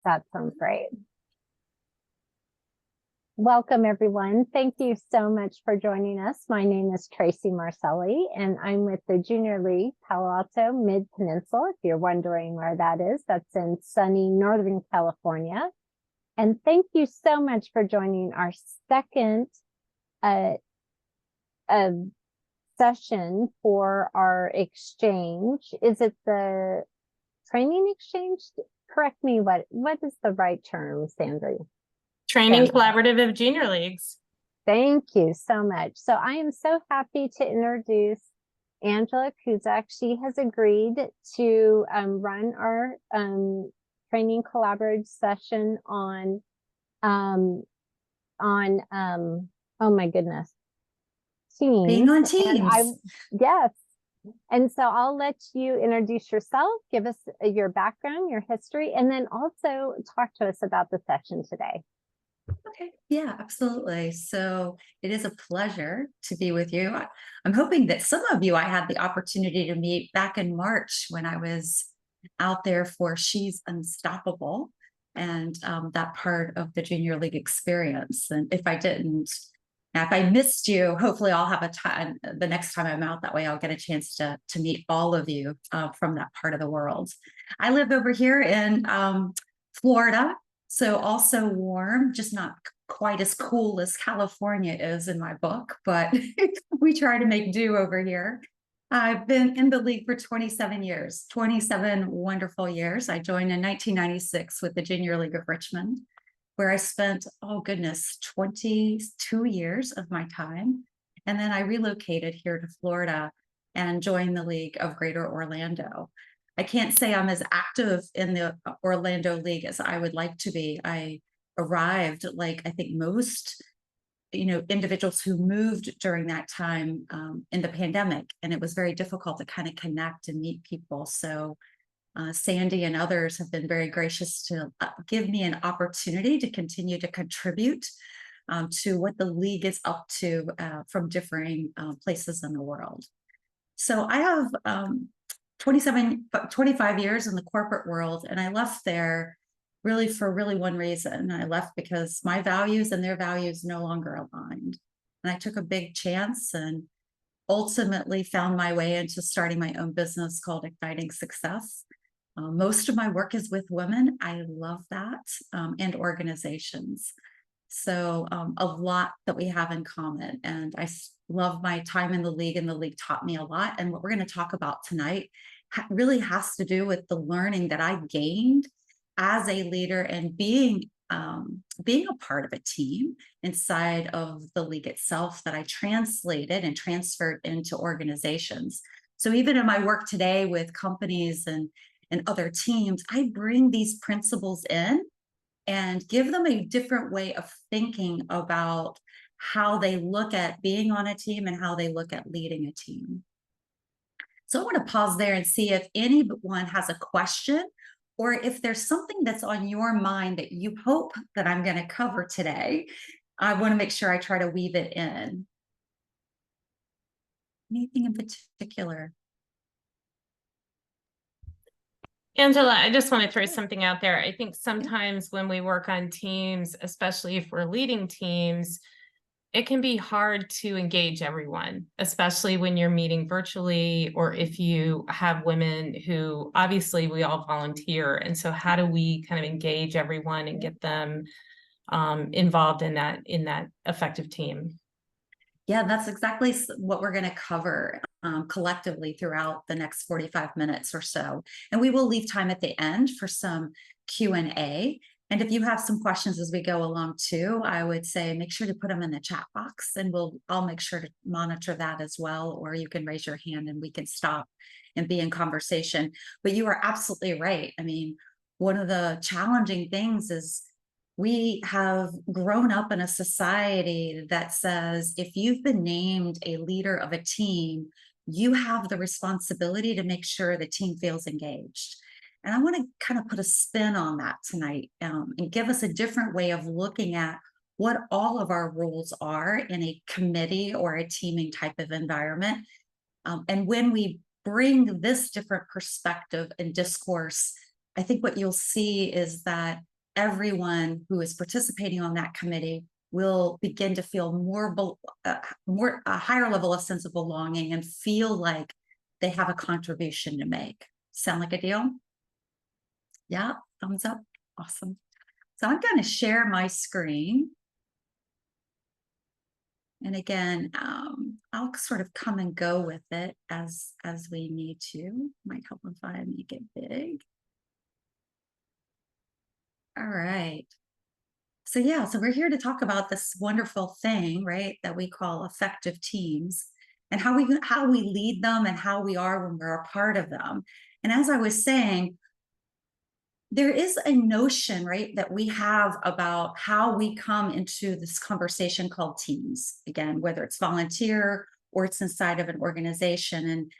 That sounds great. Welcome, everyone. Thank you so much for joining us. My name is Tracy Marcelli, and I'm with the Junior League Palo Alto Mid-Peninsula. If you're wondering where that is, that's in sunny Northern California. And thank you so much for joining our second session for our exchange. Is it the training exchange? Correct me, what is the right term, Sandra? Training Collaborative of Junior Leagues. Thank you so much. So I am so happy to introduce Angela Cusack. She has agreed to run our training collaborative session on oh my goodness, Teams. Being on Teams. Yes. And so I'll let you introduce yourself, give us your background, your history, and then also talk to us about the session today. Okay, yeah, absolutely. So it is a pleasure to be with you. I'm hoping that some of you I had the opportunity to meet back in March when I was out there for She's Unstoppable and that part of the Junior League experience. And if I didn't, if I missed you, hopefully I'll have a time the next time I'm out. That way I'll get a chance to meet all of you from that part of the world. I live over here in Florida. So also warm, just not quite as cool as California is in my book, but we try to make do over here. I've been in the league for 27 years, 27 wonderful years. I joined in 1996 with the Junior League of Richmond, where I spent, oh goodness, 22 years of my time. And then I relocated here to Florida and joined the League of Greater Orlando. I can't say I'm as active in the Orlando League as I would like to be. I arrived, like I think most, individuals who moved during that time in the pandemic, and it was very difficult to kind of connect and meet people. So Sandy and others have been very gracious to give me an opportunity to continue to contribute to what the league is up to from differing places in the world. So I have 25 years in the corporate world, and I left there really for one reason. I left because my values and their values no longer aligned. And I took a big chance and ultimately found my way into starting my own business called Igniting Success. Most of my work is with women. I love that, and organizations. So a lot that we have in common. And I love my time in the league, and the league taught me a lot. And what we're going to talk about tonight really has to do with the learning that I gained as a leader and being a part of a team inside of the league itself that I translated and transferred into organizations. So even in my work today with companies and other teams, I bring these principles in and give them a different way of thinking about how they look at being on a team and how they look at leading a team. So I want to pause there and see if anyone has a question, or if there's something that's on your mind that you hope that I'm going to cover today. I want to make sure I try to weave it in. Anything in particular? Angela, I just want to throw something out there. I think sometimes when we work on teams, especially if we're leading teams, it can be hard to engage everyone, especially when you're meeting virtually, or if you have women who obviously we all volunteer. And so how do we kind of engage everyone and get them involved in that effective team? Yeah, that's exactly what we're going to cover collectively throughout the next 45 minutes or so. And we will leave time at the end for some Q&A. And if you have some questions as we go along too, I would say make sure to put them in the chat box, and I'll make sure to monitor that as well, or you can raise your hand and we can stop and be in conversation. But you are absolutely right. I mean, one of the challenging things is we have grown up in a society that says if you've been named a leader of a team, you have the responsibility to make sure the team feels engaged. And I want to kind of put a spin on that tonight and give us a different way of looking at what all of our roles are in a committee or a teaming type of environment. And when we bring this different perspective and discourse, I think what you'll see is that everyone who is participating on that committee will begin to feel a higher level of sense of belonging and feel like they have a contribution to make. Sound like a deal? Yeah, thumbs up. Awesome. So I'm going to share my screen. And again, I'll sort of come and go with it as we need to. Might help if I make it big. All right. So yeah, so we're here to talk about this wonderful thing, right, that we call effective teams, and how we lead them and how we are when we're a part of them. And as I was saying, there is a notion, right, that we have about how we come into this conversation called teams, again, whether it's volunteer or it's inside of an organization. And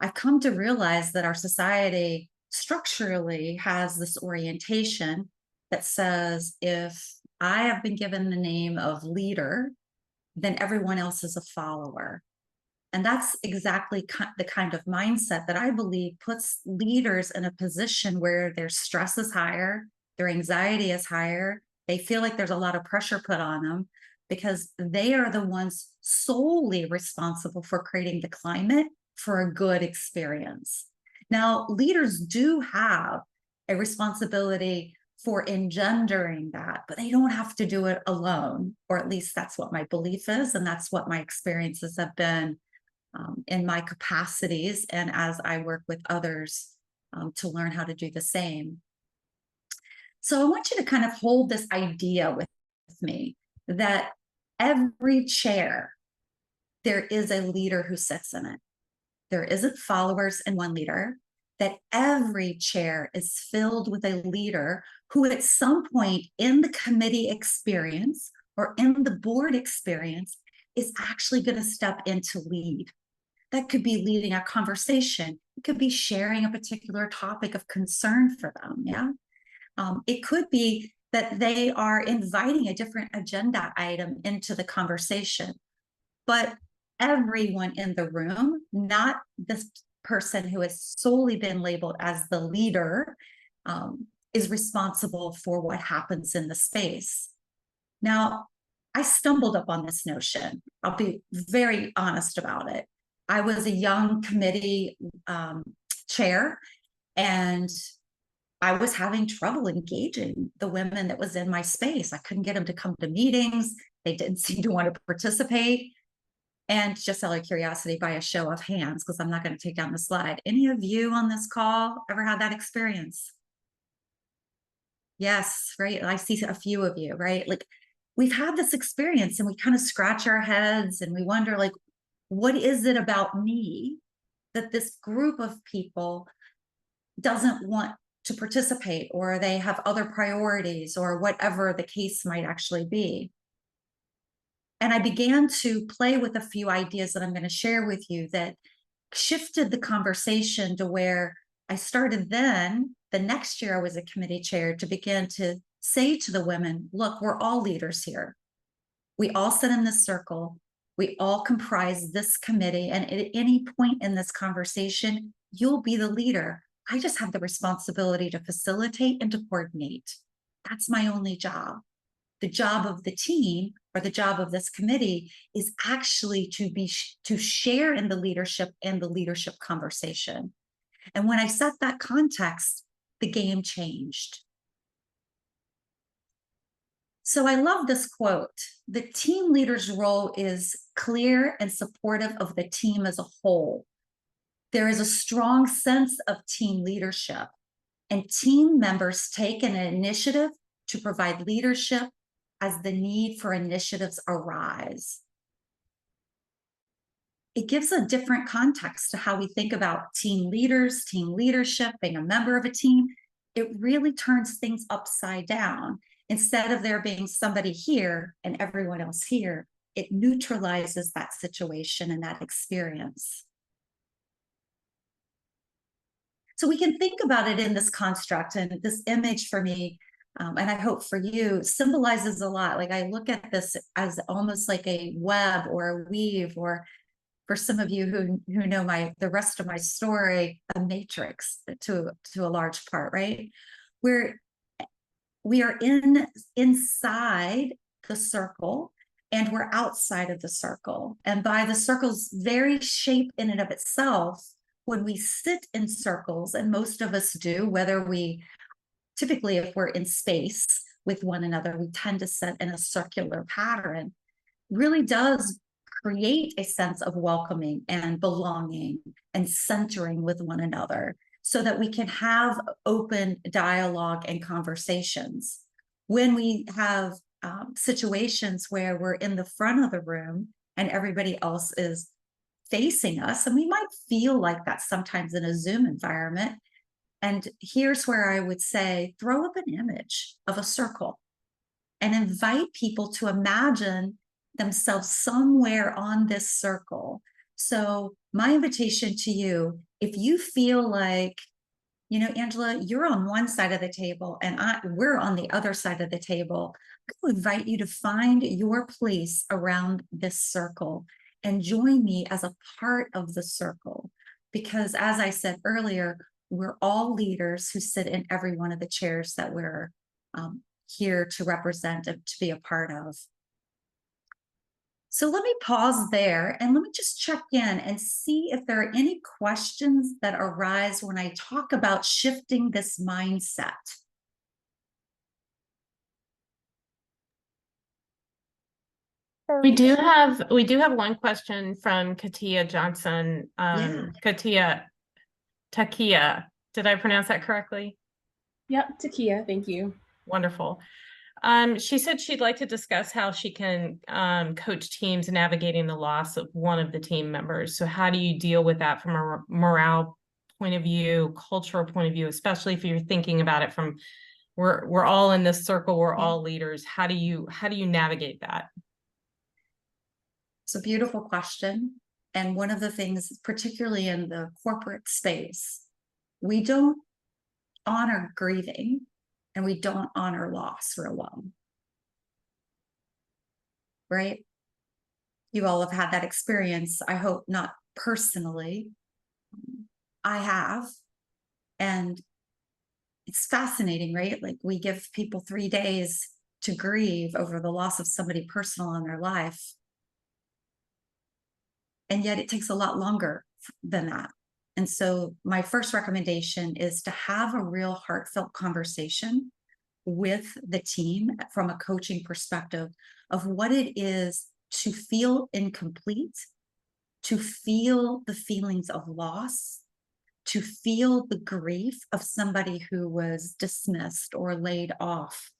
I've come to realize that our society structurally has this orientation that says, if I have been given the name of leader, then everyone else is a follower. And that's exactly the kind of mindset that I believe puts leaders in a position where their stress is higher, their anxiety is higher. They feel like there's a lot of pressure put on them because they are the ones solely responsible for creating the climate for a good experience. Now, leaders do have a responsibility for engendering that, but they don't have to do it alone, or at least that's what my belief is, and that's what my experiences have been in my capacities and as I work with others to learn how to do the same. So I want you to kind of hold this idea with me that every chair, there is a leader who sits in it. There isn't followers and one leader, that every chair is filled with a leader who at some point in the committee experience or in the board experience is actually going to step in to lead. That could be leading a conversation. It could be sharing a particular topic of concern for them. Yeah. It could be that they are inviting a different agenda item into the conversation. But everyone in the room, not this person who has solely been labeled as the leader, is responsible for what happens in the space. Now, I stumbled up on this notion. I'll be very honest about it. I was a young committee chair, and I was having trouble engaging the women that was in my space. I couldn't get them to come to meetings. They didn't seem to want to participate. And just out of curiosity, by a show of hands, because I'm not going to take down the slide, any of you on this call ever had that experience? Yes, right. I see a few of you, right? Like, we've had this experience and we kind of scratch our heads and we wonder, like, what is it about me that this group of people doesn't want to participate, or they have other priorities, or whatever the case might actually be. And I began to play with a few ideas that I'm going to share with you that shifted the conversation to where I started then, the next year I was a committee chair, to begin to say to the women, look, we're all leaders here. We all sit in this circle. We all comprise this committee. And at any point in this conversation, you'll be the leader. I just have the responsibility to facilitate and to coordinate. That's my only job. The job of the team, or the job of this committee, is actually to share in the leadership and the leadership conversation. And when I set that context, the game changed. So I love this quote. The team leader's role is clear and supportive of the team as a whole. There is a strong sense of team leadership, and team members take an initiative to provide leadership as the need for initiatives arise. It gives a different context to how we think about team leaders, team leadership, being a member of a team. It really turns things upside down. Instead of there being somebody here and everyone else here, it neutralizes that situation and that experience. So we can think about it in this construct, and this image for me, and I hope for you, symbolizes a lot. Like, I look at this as almost like a web or a weave, or for some of you who know the rest of my story, a matrix to a large part, right? Where we are inside the circle and we're outside of the circle. And by the circle's very shape in and of itself, when we sit in circles, and most of us do, whether we typically, if we're in space with one another, we tend to sit in a circular pattern, really does create a sense of welcoming and belonging and centering with one another so that we can have open dialogue and conversations. When we have situations where we're in the front of the room and everybody else is facing us, and we might feel like that sometimes in a Zoom environment. And here's where I would say, throw up an image of a circle and invite people to imagine themselves somewhere on this circle. So my invitation to you, if you feel like, you know, Angela, you're on one side of the table and we're on the other side of the table, I would invite you to find your place around this circle and join me as a part of the circle. Because as I said earlier, we're all leaders who sit in every one of the chairs that we're here to represent and to be a part of. So let me pause there and let me just check in and see if there are any questions that arise when I talk about shifting this mindset. We do have one question from Katia Johnson. Takia. Did I pronounce that correctly? Yep, Takia, thank you. Wonderful. She said she'd like to discuss how she can coach teams navigating the loss of one of the team members. So how do you deal with that from a morale point of view, cultural point of view, especially if you're thinking about it from we're all in this circle, we're all leaders. How do you navigate that? It's a beautiful question. And one of the things, particularly in the corporate space, we don't honor grieving and we don't honor loss real well. Right? You all have had that experience. I hope not personally. I have. And it's fascinating, right? Like we give people 3 days to grieve over the loss of somebody personal in their life. And yet it takes a lot longer than that. And so my first recommendation is to have a real heartfelt conversation with the team from a coaching perspective of what it is to feel incomplete, to feel the feelings of loss, to feel the grief of somebody who was dismissed or laid off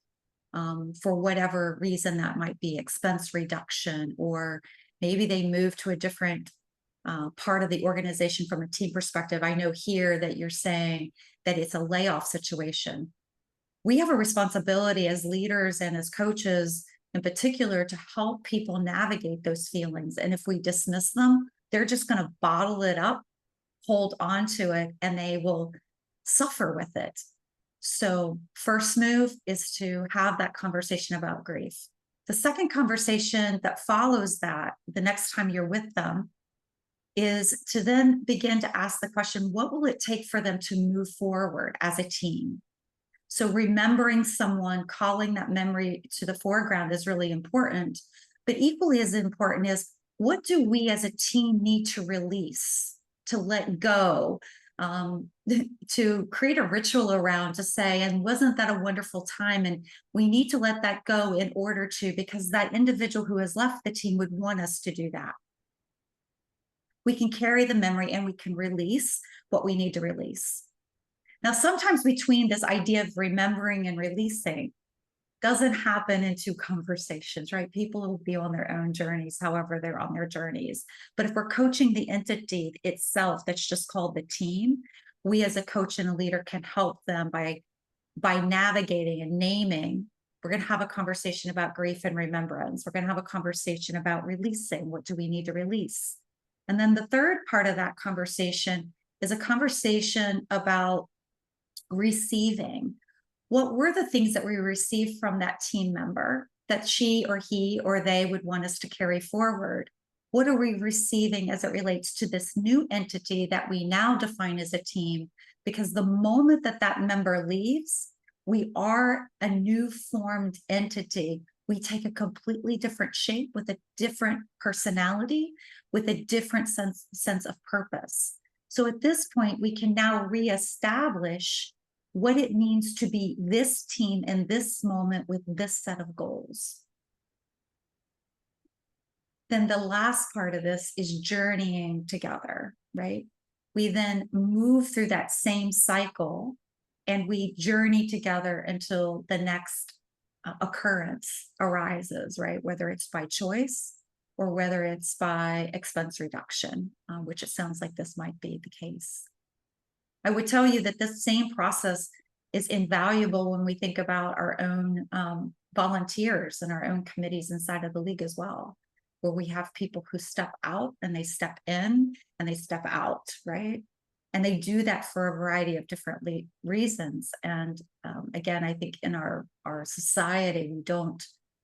for whatever reason that might be, expense reduction, or maybe they moved to a different part of the organization from a team perspective. I know here that you're saying that it's a layoff situation. We have a responsibility as leaders and as coaches in particular to help people navigate those feelings. And if we dismiss them, they're just going to bottle it up, hold on to it, and they will suffer with it. So first move is to have that conversation about grief. The second conversation that follows that, the next time you're with them, is to then begin to ask the question, what will it take for them to move forward as a team? So remembering someone, calling that memory to the foreground is really important. But equally as important is, what do we as a team need to release, to let go, to create a ritual around, to say, and wasn't that a wonderful time? And we need to let that go in order to, because that individual who has left the team would want us to do that. We can carry the memory and we can release what we need to release. Now, sometimes between this idea of remembering and releasing doesn't happen in two conversations, right? People will be on their own journeys, however they're on their journeys. But if we're coaching the entity itself, that's just called the team, we as a coach and a leader can help them by navigating and naming. We're going to have a conversation about grief and remembrance. We're going to have a conversation about releasing. What do we need to release? And then the third part of that conversation is a conversation about receiving. What were the things that we received from that team member that she or he or they would want us to carry forward? What are we receiving as it relates to this new entity that we now define as a team? Because the moment that that member leaves, we are a new formed entity. We take a completely different shape with a different personality, with a different sense of purpose. So at this point, we can now reestablish what it means to be this team in this moment with this set of goals. Then the last part of this is journeying together, right? We then move through that same cycle and we journey together until the next occurrence arises, right? Whether it's by choice or whether it's by expense reduction, which it sounds like this might be the case. I would tell you that this same process is invaluable when we think about our own volunteers and our own committees inside of the league as well, where we have people who step out and they step in and they step out, right? And they do that for a variety of different reasons. And again, I think in our society, we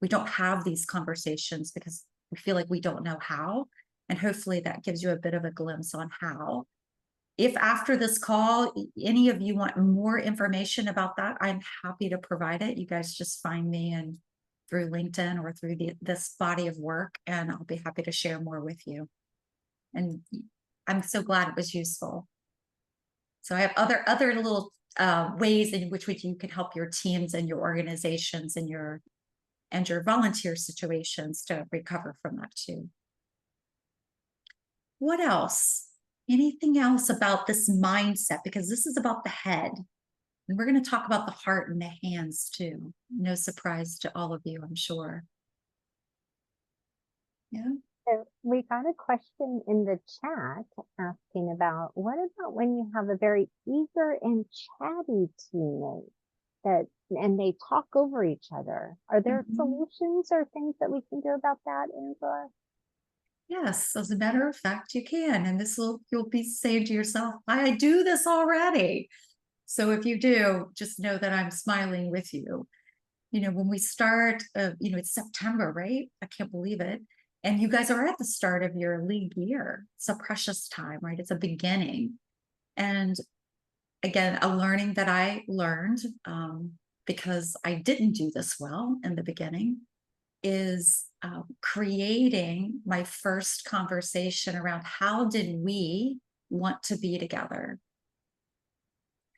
don't have these conversations because we feel like we don't know how. And hopefully that gives you a bit of a glimpse on how. If after this call, any of you want more information about that, I'm happy to provide it. You guys just find me and through LinkedIn or through this body of work, and I'll be happy to share more with you. And I'm so glad it was useful. So I have other little ways in which you can help your teams and your organizations and your volunteer situations to recover from that too. What else? Anything else about this mindset? Because this is about the head. And we're going to talk about the heart and the hands too. No surprise to all of you, I'm sure. Yeah. So we got a question in the chat asking about, what about when you have a very eager and chatty teammate and they talk over each other? Are there solutions or things that we can do about that, Angela? Yes, as a matter of fact, you can. And you'll be saying to yourself, I do this already. So if you do, just know that I'm smiling with you. You know, when we start, it's September, right? I can't believe it. And you guys are at the start of your league year. It's a precious time, right? It's a beginning. And again, a learning that I learned because I didn't do this well in the beginning is creating my first conversation around how did we want to be together.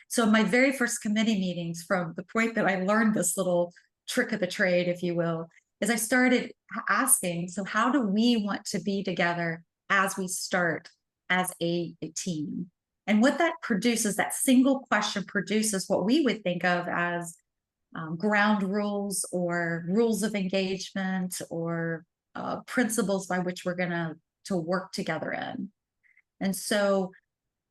So my very first committee meetings, from the point that I learned this little trick of the trade, if you will, is I started asking, so how do we want to be together as we start as a team? And what that produces, that single question produces what we would think of as ground rules or rules of engagement or principles by which we're going to work together in. And so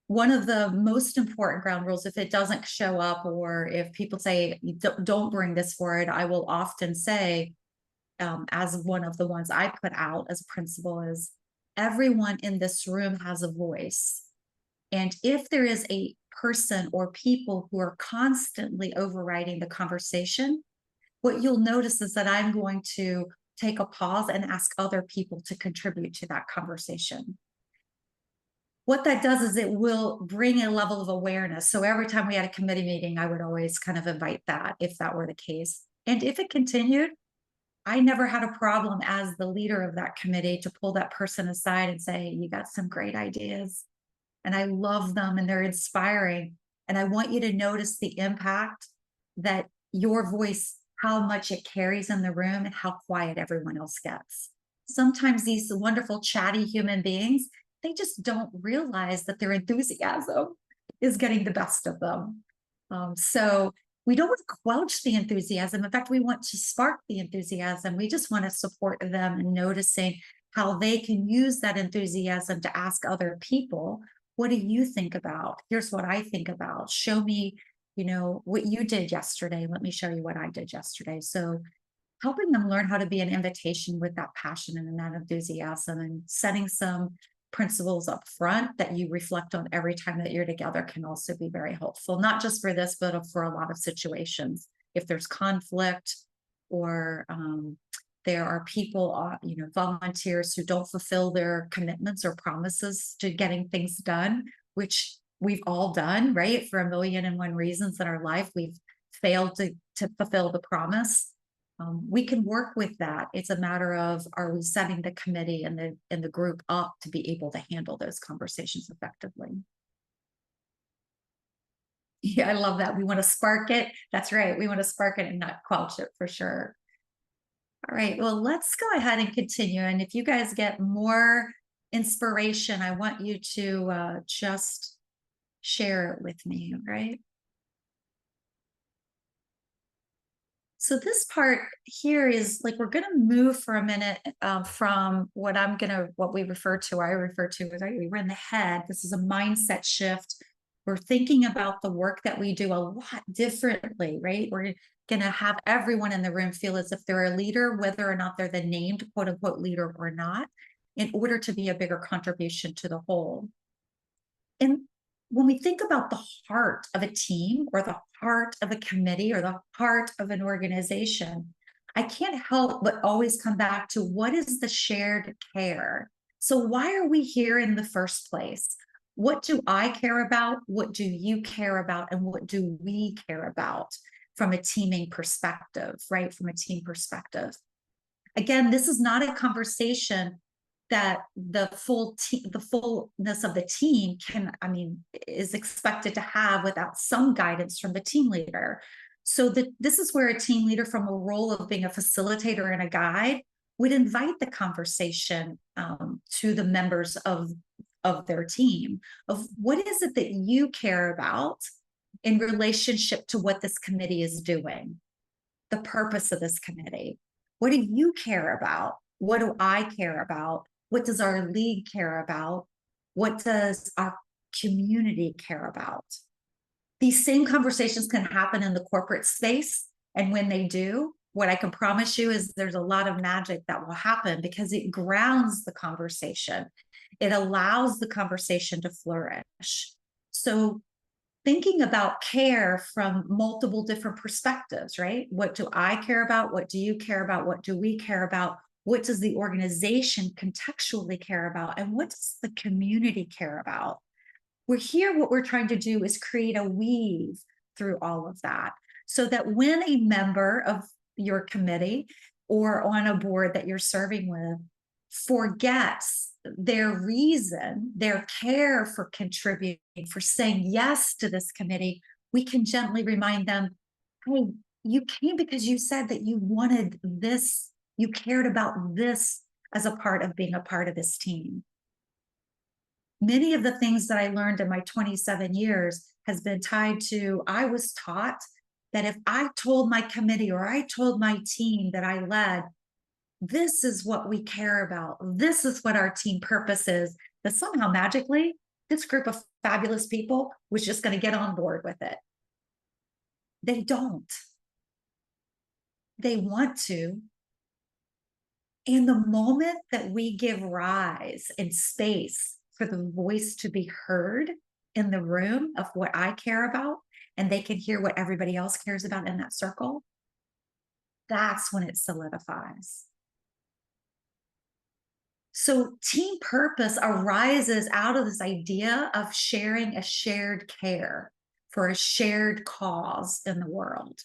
one of the most important ground rules, if it doesn't show up or if people say, don't bring this forward, I will often say, as one of the ones I put out as a principle, is everyone in this room has a voice. And if there is a person or people who are constantly overriding the conversation, what you'll notice is that I'm going to take a pause and ask other people to contribute to that conversation. What that does is it will bring a level of awareness. So every time we had a committee meeting, I would always kind of invite that if that were the case. And if it continued, I never had a problem as the leader of that committee to pull that person aside and say, you got some great ideas and I love them and they're inspiring. And I want you to notice the impact that your voice, how much it carries in the room and how quiet everyone else gets. Sometimes these wonderful chatty human beings, they just don't realize that their enthusiasm is getting the best of them. So we don't want to squelch the enthusiasm. In fact, we want to spark the enthusiasm. We just want to support them in noticing how they can use that enthusiasm to ask other people, what do you think about? Here's what I think about. Show me, what you did yesterday. Let me show you what I did yesterday. So helping them learn how to be an invitation with that passion and that enthusiasm, and setting some principles up front that you reflect on every time that you're together can also be very helpful, not just for this, but for a lot of situations. If there's conflict or there are people, volunteers who don't fulfill their commitments or promises to getting things done, which we've all done, right? For 1,000,001 reasons in our life, we've failed to fulfill the promise, we can work with that. It's a matter of, are we setting the committee and the group up to be able to handle those conversations effectively? Yeah, I love that. We want to spark it. That's right. We want to spark it and not quench it, for sure. All right, well, let's go ahead and continue. And if you guys get more inspiration, I want you to just share it with me, all right? So this part here is like, we're going to move for a minute from what I refer to as, right, we're in the head. This is a mindset shift. We're thinking about the work that we do a lot differently, right? We're going to have everyone in the room feel as if they're a leader, whether or not they're the named quote unquote leader or not, in order to be a bigger contribution to the whole. And when we think about the heart of a team or the heart of a committee or the heart of an organization, I can't help but always come back to, what is the shared care? So why are we here in the first place? What do I care about? What do you care about? And what do we care about from a teaming perspective, right? From a team perspective. Again, this is not a conversation that the fullness of the team is expected to have without some guidance from the team leader. So this is where a team leader, from a role of being a facilitator and a guide, would invite the conversation to the members of their team, of what is it that you care about in relationship to what this committee is doing, the purpose of this committee. What do you care about? What do I care about? What does our league care about? What does our community care about? These same conversations can happen in the corporate space. And when they do, what I can promise you is there's a lot of magic that will happen, because it grounds the conversation. It allows the conversation to flourish. So thinking about care from multiple different perspectives, right? What do I care about? What do you care about? What do we care about? What does the organization contextually care about? And what does the community care about? We're here, what we're trying to do is create a weave through all of that, so that when a member of your committee or on a board that you're serving with forgets their reason, their care for contributing, for saying yes to this committee, we can gently remind them, hey, you came because you said that you wanted this, you cared about this as a part of being a part of this team. Many of the things that I learned in my 27 years has been tied to, I was taught that if I told my committee or I told my team that I led, this is what we care about, this is what our team purpose is, that somehow magically this group of fabulous people was just going to get on board with it. They don't. They want to. And the moment that we give rise and space for the voice to be heard in the room of what I care about, and they can hear what everybody else cares about in that circle, that's when it solidifies. So team purpose arises out of this idea of sharing a shared care for a shared cause in the world.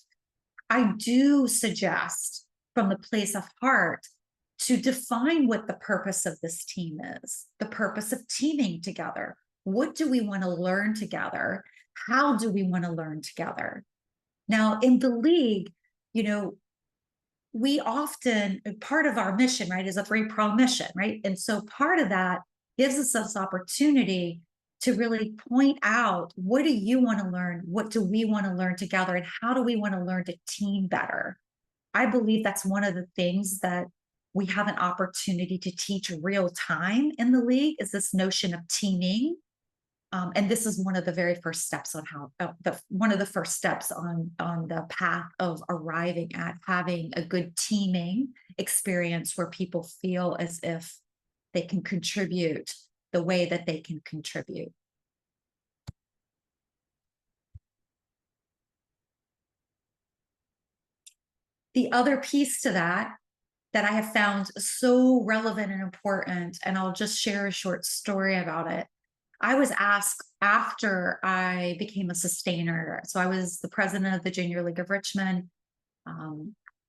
I do suggest, from the place of heart, to define what the purpose of this team is, the purpose of teaming together. What do we want to learn together? How do we want to learn together? Now, in the league, you know, we often, part of our mission, right, is a 3-pronged mission, right? And so part of that gives us this opportunity to really point out, what do you want to learn? What do we want to learn together? And how do we want to learn to team better? I believe that's one of the things that we have an opportunity to teach real time in the league, is this notion of teaming. And this is one of the very first steps on how one of the first steps on the path of arriving at having a good teaming experience, where people feel as if they can contribute the way that they can contribute. The other piece to that I have found so relevant and important, and I'll just share a short story about it. I was asked after I became a sustainer. So I was the president of the Junior League of Richmond.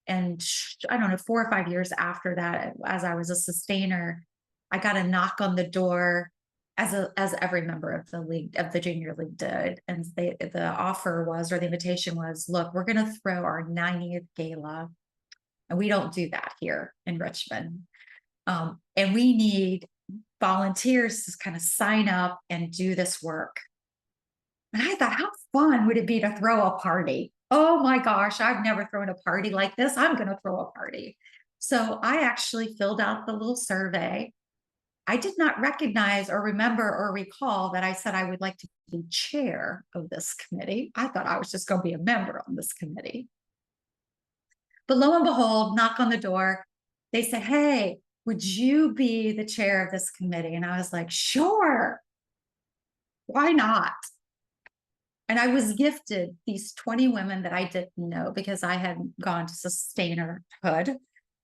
And I don't know, 4 or 5 years after that, as I was a sustainer, I got a knock on the door, as every member of the league, of the Junior League did. And the offer was, or the invitation was, look, we're going to throw our 90th gala. And we don't do that here in Richmond. And we need volunteers to kind of sign up and do this work. And I thought, how fun would it be to throw a party? Oh my gosh, I've never thrown a party like this. I'm going to throw a party. So I actually filled out the little survey. I did not recognize or remember or recall that I said I would like to be chair of this committee. I thought I was just going to be a member on this committee. But lo and behold, knock on the door. They said, hey, would you be the chair of this committee? And I was like, sure. Why not? And I was gifted these 20 women that I didn't know, because I had gone to sustainerhood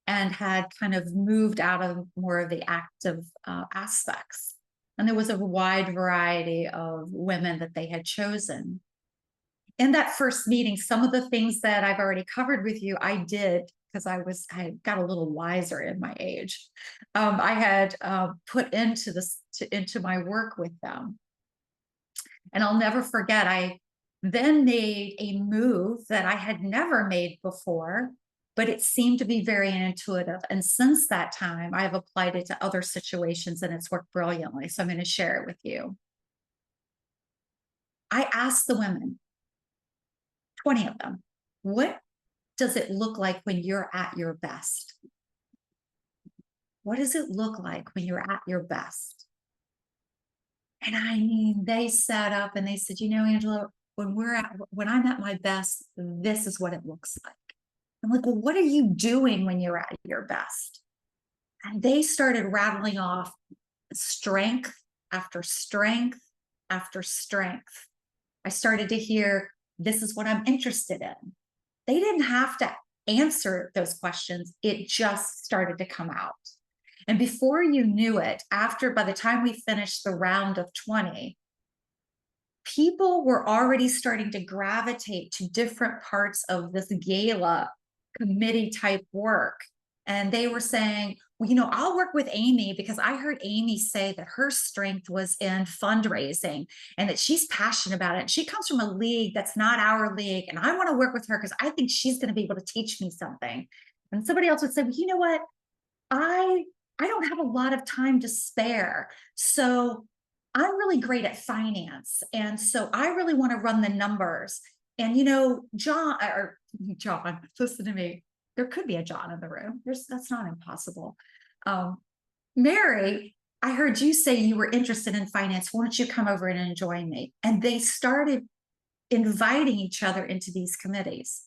and had kind of moved out of more of the active aspects. And there was a wide variety of women that they had chosen. In that first meeting, some of the things that I've already covered with you, I did, because I got a little wiser in my age. I had put into my work with them. And I'll never forget, I then made a move that I had never made before, but it seemed to be very intuitive. And since that time, I've applied it to other situations and it's worked brilliantly. So I'm going to share it with you. I asked the women, 20 of them, what does it look like when you're at your best? What does it look like when you're at your best? And I mean, they sat up and they said, you know, Angela, when I'm at my best, this is what it looks like. I'm like, well, what are you doing when you're at your best? And they started rattling off strength after strength after strength. I started to hear, this is what I'm interested in. They didn't have to answer those questions. It just started to come out. And before you knew it, by the time we finished the round of 20, people were already starting to gravitate to different parts of this gala committee type work. And they were saying, well, you know, I'll work with Amy, because I heard Amy say that her strength was in fundraising and that she's passionate about it. She comes from a league that's not our league. And I want to work with her because I think she's going to be able to teach me something. And somebody else would say, well, you know what? I don't have a lot of time to spare. So I'm really great at finance. And so I really want to run the numbers. And, you know, John, listen to me. There could be a John in the room. That's not impossible. Mary, I heard you say you were interested in finance. Why don't you come over and join me? And they started inviting each other into these committees.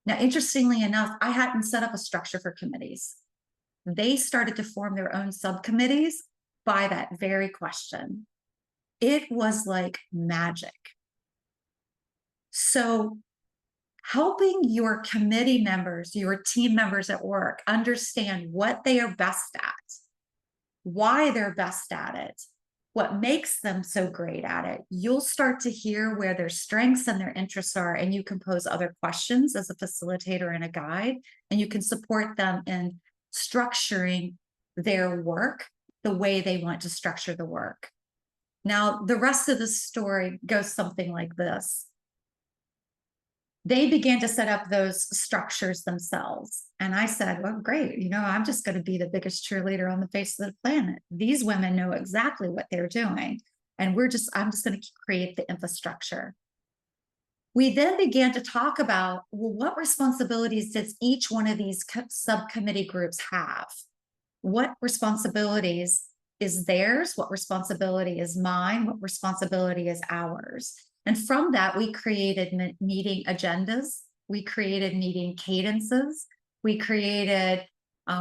Now, interestingly enough, I hadn't set up a structure for committees. They started to form their own subcommittees by that very question. It was like magic. So helping your committee members, your team members at work, understand what they are best at, why they're best at it, what makes them so great at it. You'll start to hear where their strengths and their interests are, and you can pose other questions as a facilitator and a guide, and you can support them in structuring their work the way they want to structure the work. Now, the rest of the story goes something like this. They began to set up those structures themselves. And I said, well, great, you know, I'm just going to be the biggest cheerleader on the face of the planet. These women know exactly what they're doing. And I'm just going to create the infrastructure. We then began to talk about, well, what responsibilities does each one of these subcommittee groups have? What responsibilities is theirs? What responsibility is mine? What responsibility is ours? And from that, we created meeting agendas. We created meeting cadences. We created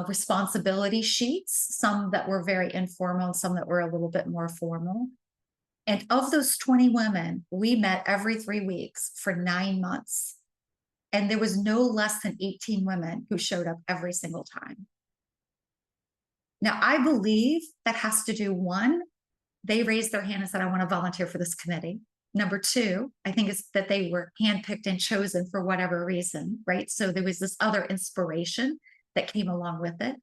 responsibility sheets, some that were very informal, and some that were a little bit more formal. And of those 20 women, we met every 3 weeks for 9 months. And there was no less than 18 women who showed up every single time. Now, I believe that has to do, one, they raised their hand and said, I want to volunteer for this committee. Number two, I think it's that they were handpicked and chosen for whatever reason, right? So there was this other inspiration that came along with it.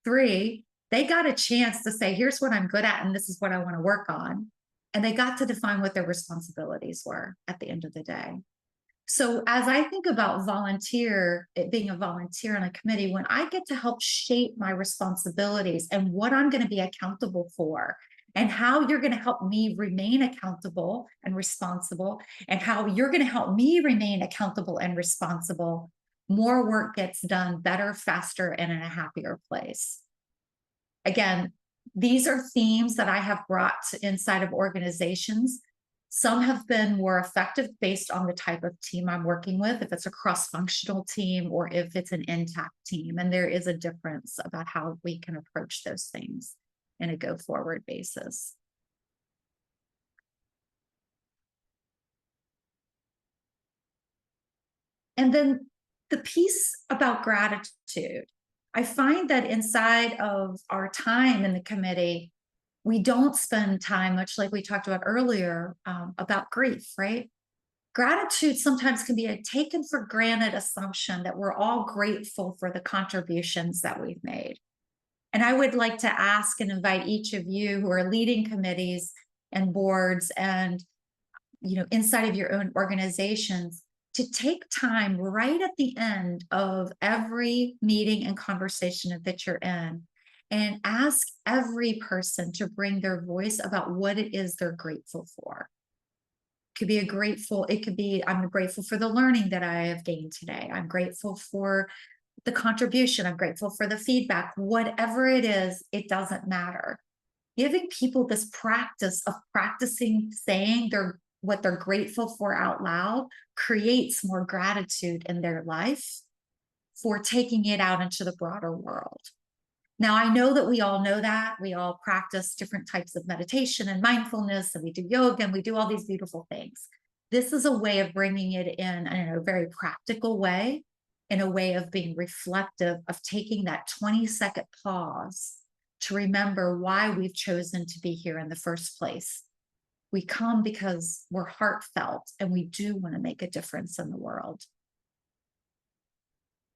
Three, they got a chance to say, here's what I'm good at, and this is what I want to work on. And they got to define what their responsibilities were at the end of the day. So as I think about being a volunteer on a committee, when I get to help shape my responsibilities and what I'm going to be accountable for, and how you're going to help me remain accountable and responsible, and how you're going to help me remain accountable and responsible, more work gets done better, faster, and in a happier place. Again, these are themes that I have brought inside of organizations. Some have been more effective based on the type of team I'm working with, if it's a cross-functional team or if it's an intact team. And there is a difference about how we can approach those things in a go-forward basis. And then the piece about gratitude. I find that inside of our time in the committee, we don't spend time, much like we talked about earlier, about grief, right? Gratitude sometimes can be a taken for granted assumption that we're all grateful for the contributions that we've made. And I would like to ask and invite each of you who are leading committees and boards and, inside of your own organizations, to take time right at the end of every meeting and conversation that you're in and ask every person to bring their voice about what it is they're grateful for. It could be, I'm grateful for the learning that I have gained today. I'm grateful for the contribution. I'm grateful for the feedback. Whatever it is, it doesn't matter. Giving people this practice of practicing saying what they're grateful for out loud creates more gratitude in their life for taking it out into the broader world. Now, I know that we all know that. We all practice different types of meditation and mindfulness, and we do yoga, and we do all these beautiful things. This is a way of bringing it in a very practical way, in a way of being reflective, of taking that 20-second pause to remember why we've chosen to be here in the first place. We come because we're heartfelt and we do want to make a difference in the world.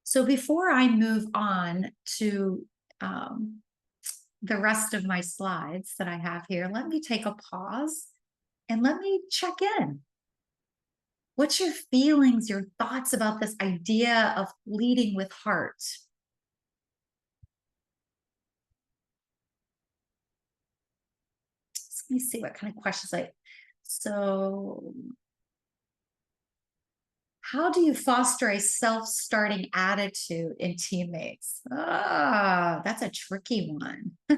So before I move on to the rest of my slides that I have here, let me take a pause and let me check in. What's your feelings, your thoughts about this idea of leading with heart? Let me see what kind of questions so how do you foster a self-starting attitude in teammates? That's a tricky one. I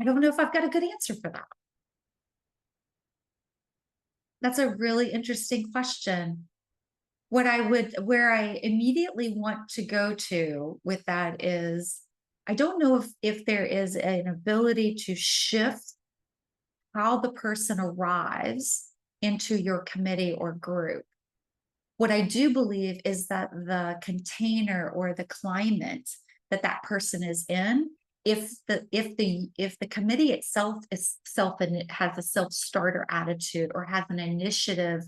don't know if I've got a good answer for that. That's a really interesting question. Where I immediately want to go to with that is, I don't know if there is an ability to shift how the person arrives into your committee or group. What I do believe is that the container or the climate that person is in, if the committee itself and it has a self-starter attitude or has an initiative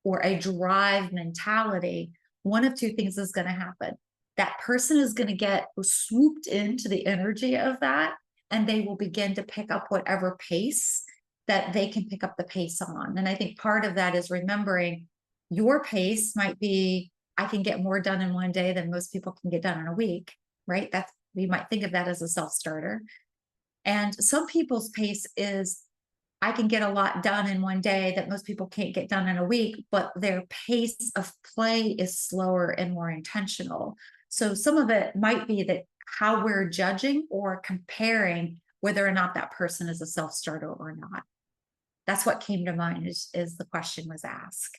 or a drive mentality, one of two things is going to happen. That person is going to get swooped into the energy of that, and they will begin to pick up whatever pace that they can pick up the pace on. And I think part of that is remembering your pace might be, I can get more done in one day than most people can get done in a week, right? We might think of that as a self-starter. And some people's pace is, I can get a lot done in one day that most people can't get done in a week, but their pace of play is slower and more intentional. So some of it might be that how we're judging or comparing whether or not that person is a self-starter or not. That's what came to mind as the question was asked.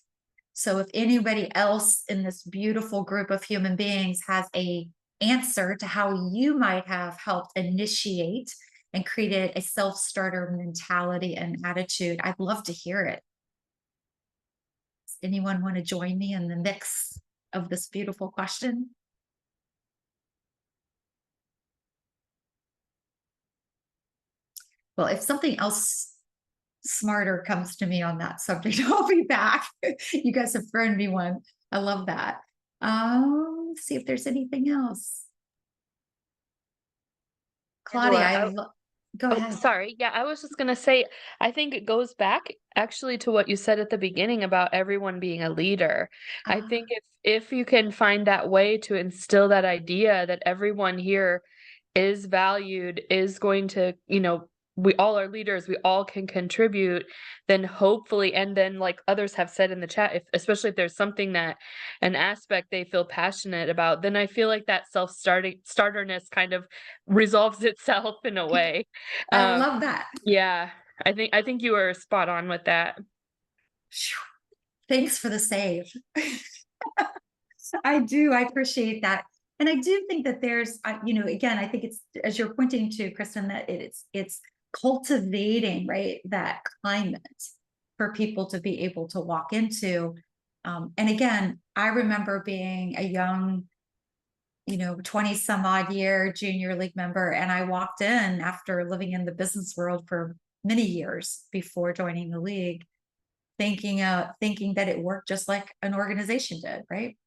So if anybody else in this beautiful group of human beings has an answer to how you might have helped initiate and created a self-starter mentality and attitude, I'd love to hear it. Does anyone want to join me in the mix of this beautiful question? Well, if something else smarter comes to me on that subject, I'll be back. You guys have thrown me one. I love that. Let's see if there's anything else. Claudia, Angela, go oh, ahead. sorry. Yeah, I was just gonna say, I think it goes back actually to what you said at the beginning about everyone being a leader. I think if you can find that way to instill that idea that everyone here is valued, is going to, we all are leaders, we all can contribute, then hopefully, and then like others have said in the chat, especially if there's something that an aspect they feel passionate about, then I feel like that starterness kind of resolves itself in a way. I love that. Yeah, I think you were spot on with that. Thanks for the save. I do. I appreciate that. And I do think that there's, again, I think it's, as you're pointing to, Kristen, that it's cultivating, right, that climate for people to be able to walk into. And again, I remember being a young, 20 some odd year junior league member, and I walked in after living in the business world for many years before joining the league, thinking that it worked just like an organization did, right?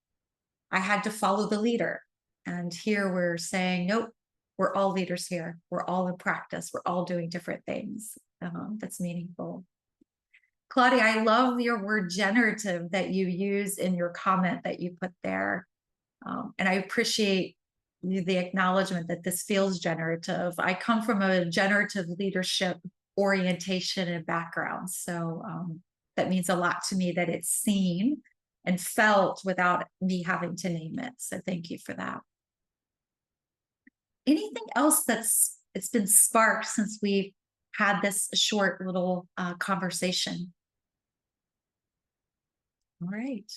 I had to follow the leader. And here we're saying, nope, we're all leaders here. We're all in practice. We're all doing different things. That's meaningful. Claudia, I love your word generative that you use in your comment that you put there. And I appreciate the acknowledgement that this feels generative. I come from a generative leadership orientation and background. So that means a lot to me that it's seen and felt without me having to name it. So thank you for that. Anything else it's been sparked since we've had this short little conversation? All right,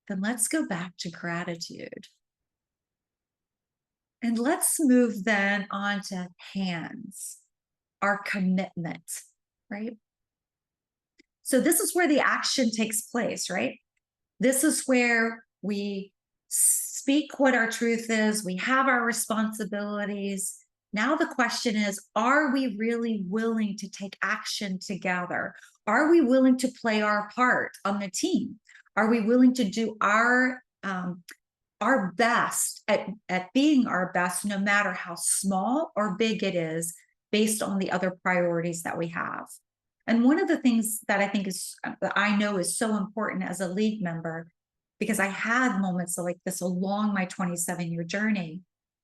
then let's go back to gratitude. And let's move then on to hands, our commitment, right? So this is where the action takes place, right? This is where we speak what our truth is. We have our responsibilities. Now the question is, are we really willing to take action together? Are we willing to play our part on the team? Are we willing to do our best at being our best, no matter how small or big it is, based on the other priorities that we have? And one of the things that I know is so important as a league member, because I had moments like this along my 27-year journey.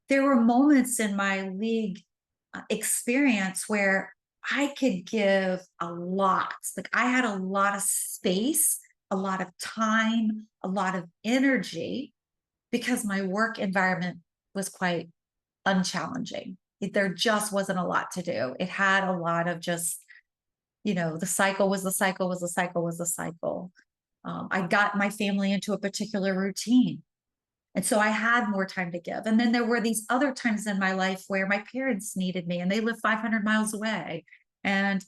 There were moments in my league experience where I could give a lot. Like I had a lot of space, a lot of time, a lot of energy, because my work environment was quite unchallenging. There just wasn't a lot to do. It had a lot of just, the cycle was the cycle was the cycle was the cycle. I got my family into a particular routine. And so I had more time to give. And then there were these other times in my life where my parents needed me and they lived 500 miles away. And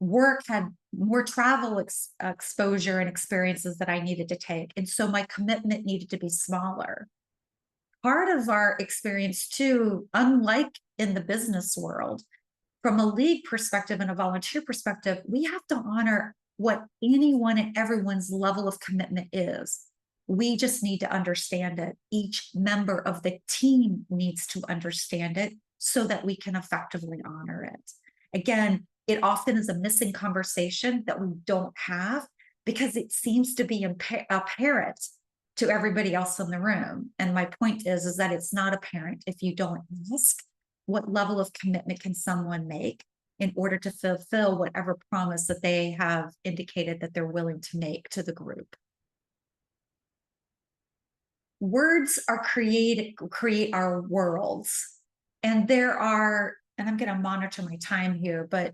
work had more travel exposure and experiences that I needed to take. And so my commitment needed to be smaller. Part of our experience too, unlike in the business world, from a league perspective and a volunteer perspective, we have to honor what anyone and everyone's level of commitment is. We just need to understand it. Each member of the team needs to understand it so that we can effectively honor it. Again, it often is a missing conversation that we don't have because it seems to be apparent to everybody else in the room. And my point is that it's not apparent if you don't ask, what level of commitment can someone make in order to fulfill whatever promise that they have indicated that they're willing to make to the group. Words are create our worlds. And there are, and I'm going to monitor my time here, but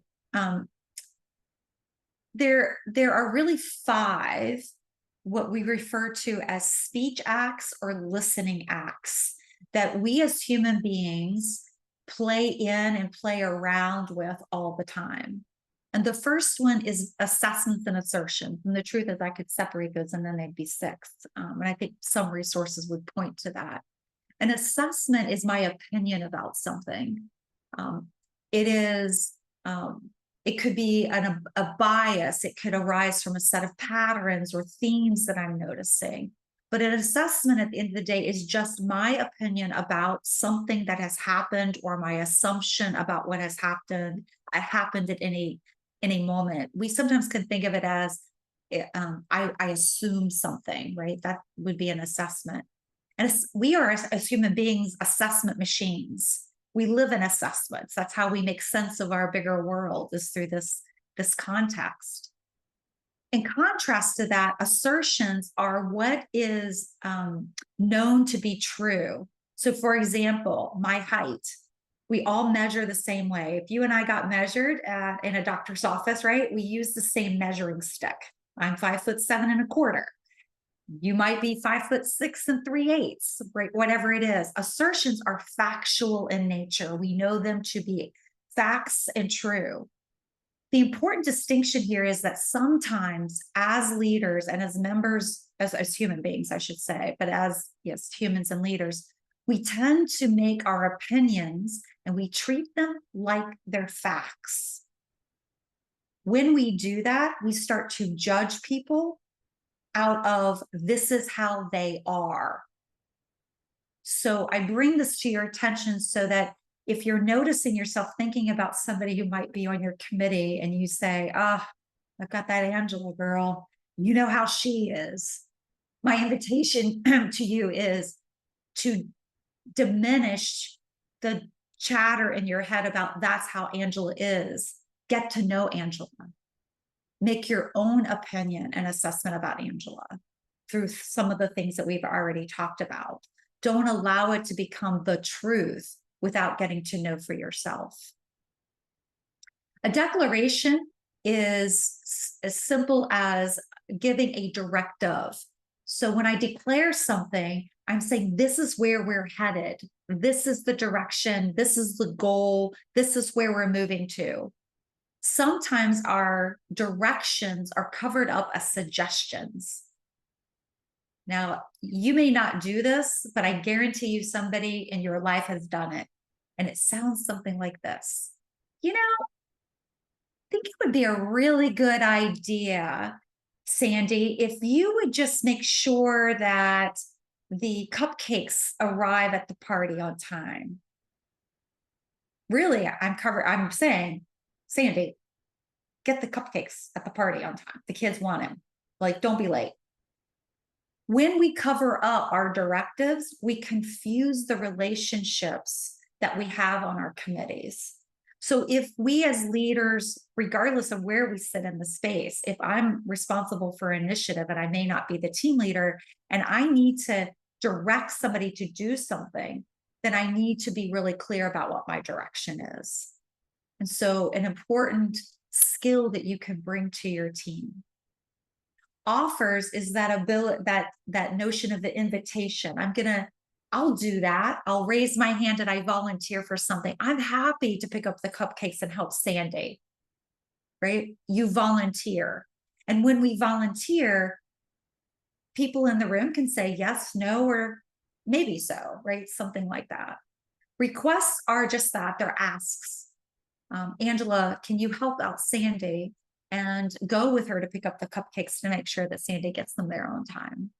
there are really 5 what we refer to as speech acts or listening acts that we as human beings play in and play around with all the time. And the first one is assessments and assertions. And the truth is I could separate those and then they'd be 6. And I think some resources would point to that. An assessment is my opinion about something. It is It could be a bias. It could arise from a set of patterns or themes that I'm noticing. But an assessment at the end of the day is just my opinion about something that has happened, or my assumption about what has happened at any moment. We sometimes can think of it as I assume something, right? That would be an assessment. And we are, as human beings, assessment machines. We live in assessments. That's how we make sense of our bigger world, is through this context. In contrast to that, assertions are what is known to be true. So for example, my height, we all measure the same way. If you and I got measured in a doctor's office, right, we use the same measuring stick. I'm 5'7.25". You might be 5'6 3/8, right? Whatever it is. Assertions are factual in nature. We know them to be facts and true. The important distinction here is that sometimes as leaders and as members, as human beings, I should say, but as, yes, humans and leaders, we tend to make our opinions and we treat them like they're facts. When we do that, we start to judge people out of this is how they are. So I bring this to your attention so that if you're noticing yourself thinking about somebody who might be on your committee and you say, I've got that Angela girl, you know how she is. My invitation to you is to diminish the chatter in your head about that's how Angela is. Get to know Angela. Make your own opinion and assessment about Angela through some of the things that we've already talked about. Don't allow it to become the truth without getting to know for yourself. A declaration is as simple as giving a directive. So when I declare something, I'm saying this is where we're headed. This is the direction. This is the goal. This is where we're moving to. Sometimes our directions are covered up as suggestions. Now, you may not do this, but I guarantee you somebody in your life has done it. And it sounds something like this. You know, I think it would be a really good idea, Sandy, if you would just make sure that the cupcakes arrive at the party on time. Really, I'm saying, Sandy, get the cupcakes at the party on time. The kids want them. Like, don't be late. When we cover up our directives, we confuse the relationships that we have on our committees. So if we as leaders, regardless of where we sit in the space, if I'm responsible for initiative and I may not be the team leader and I need to direct somebody to do something, then I need to be really clear about what my direction is. And so an important skill that you can bring to your team. Offers is that ability, that notion of the invitation. I'll do that. I'll raise my hand and I volunteer for something. I'm happy to pick up the cupcakes and help Sandy, right? You volunteer. And when we volunteer, people in the room can say yes, no, or maybe so, right? Something like that. Requests are just that, they're asks. Angela, can you help out Sandy and go with her to pick up the cupcakes to make sure that Sandy gets them there on time?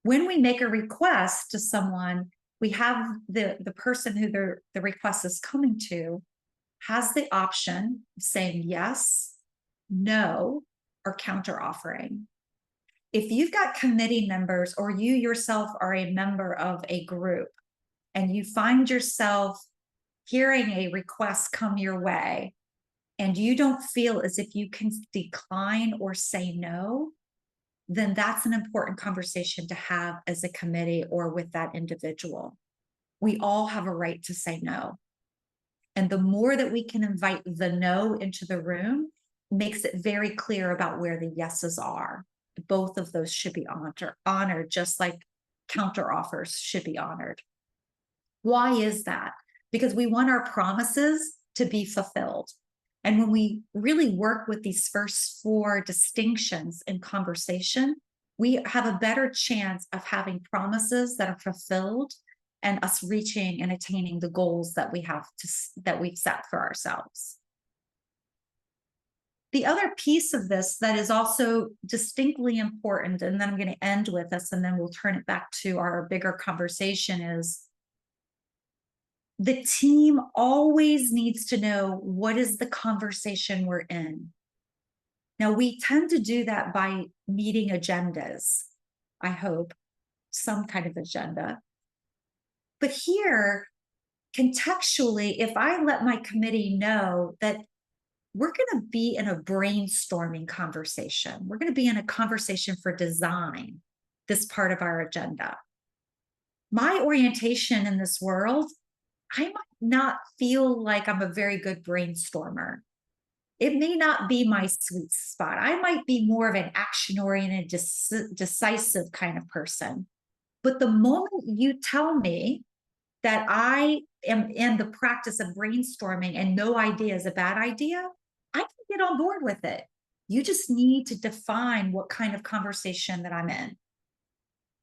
When we make a request to someone, we have the person who the request is coming to has the option of saying yes, no, or counter offering. If you've got committee members or you yourself are a member of a group and you find yourself hearing a request come your way and you don't feel as if you can decline or say no, then that's an important conversation to have as a committee or with that individual. We all have a right to say no. And the more that we can invite the no into the room makes it very clear about where the yeses are. Both of those should be honored, just like counter offers should be honored. Why is that? Because we want our promises to be fulfilled. And when we really work with these first four distinctions in conversation, we have a better chance of having promises that are fulfilled and us reaching and attaining the goals that we've set for ourselves. the other piece of this that is also distinctly important, and then I'm going to end with this, and then we'll turn it back to our bigger conversation, is the team always needs to know what is the conversation we're in. Now, we tend to do that by meeting agendas, I hope, some kind of agenda. But here, contextually, if I let my committee know that we're going to be in a brainstorming conversation, we're going to be in a conversation for design, this part of our agenda. My orientation in this world, I might not feel like I'm a very good brainstormer. It may not be my sweet spot. I might be more of an action-oriented, decisive kind of person. But the moment you tell me that I am in the practice of brainstorming and no idea is a bad idea, I can get on board with it. You just need to define what kind of conversation that I'm in.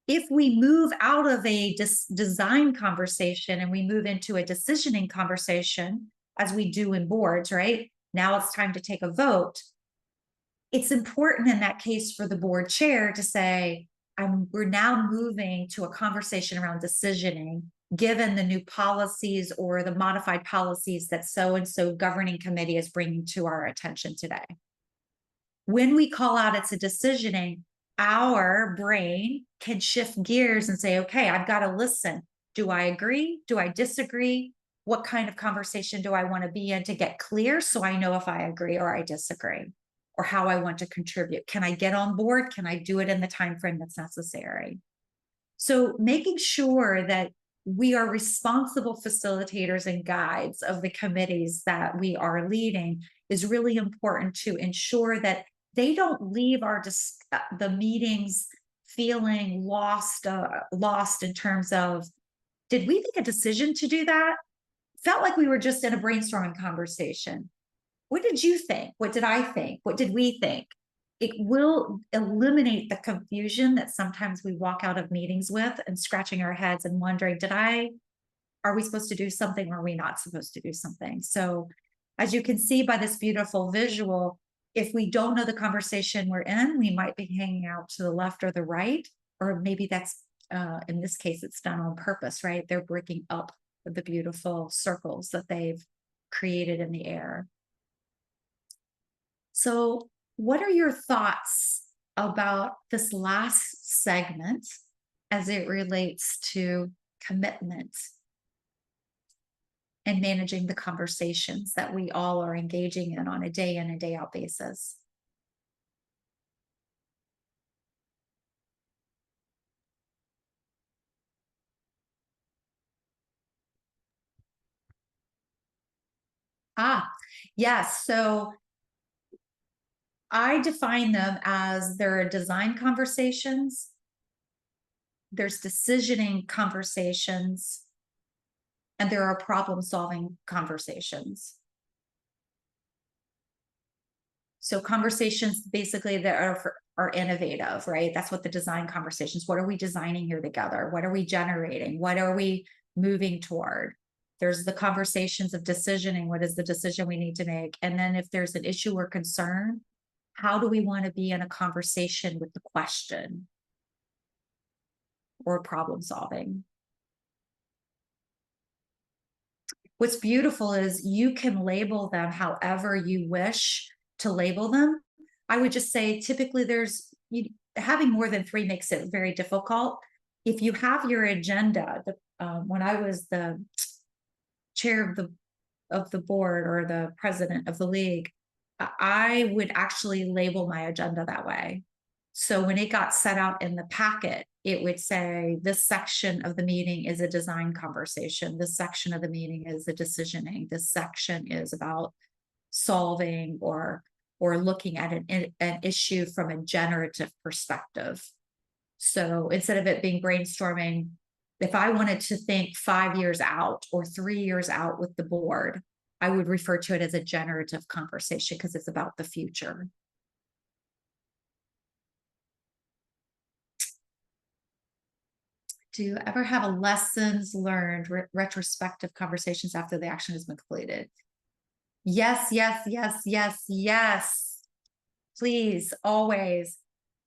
If we move out of a design conversation and we move into a decisioning conversation, as we do in boards, right? Now it's time to take a vote. It's important in that case for the board chair to say, we're now moving to a conversation around decisioning, given the new policies or the modified policies that so-and-so governing committee is bringing to our attention today. When we call out it's a decisioning, our brain can shift gears and say, okay, I've got to listen. Do I agree? Do I disagree? What kind of conversation do I want to be in to get clear so I know if I agree or I disagree, or how I want to contribute? Can I get on board? Can I do it in the time frame that's necessary? So making sure that we are responsible facilitators and guides of the committees that we are leading is really important to ensure that they don't leave the meetings feeling lost in terms of, did we make a decision to do that? Felt like we were just in a brainstorming conversation. What did you think? What did I think? What did we think? It will eliminate the confusion that sometimes we walk out of meetings with and scratching our heads and wondering, are we supposed to do something or are we not supposed to do something? So as you can see by this beautiful visual, if we don't know the conversation we're in, we might be hanging out to the left or the right, or maybe that's, in this case, it's done on purpose, right? They're breaking up the beautiful circles that they've created in the air. So what are your thoughts about this last segment as it relates to commitment and managing the conversations that we all are engaging in on a day in and day out basis? Yes. So I define them as there are design conversations, there's decisioning conversations, and there are problem-solving conversations. So conversations basically that are innovative, right? That's what the design conversations. What are we designing here together? What are we generating? What are we moving toward? There's the conversations of decisioning. What is the decision we need to make? And then if there's an issue or concern, how do we want to be in a conversation with the question or problem solving? What's beautiful is you can label them however you wish to label them. I would just say typically having more than 3 makes it very difficult. If you have your agenda, when I was the chair of the board or the president of the league, I would actually label my agenda that way. So when it got set out in the packet, it would say this section of the meeting is a design conversation. This section of the meeting is a decisioning. This section is about solving or looking at an issue from a generative perspective. So instead of it being brainstorming, if I wanted to think 5 years out or 3 years out with the board, I would refer to it as a generative conversation because it's about the future. Do you ever have a lessons learned retrospective conversations after the action has been completed? Yes, yes, yes, yes, yes. please, always.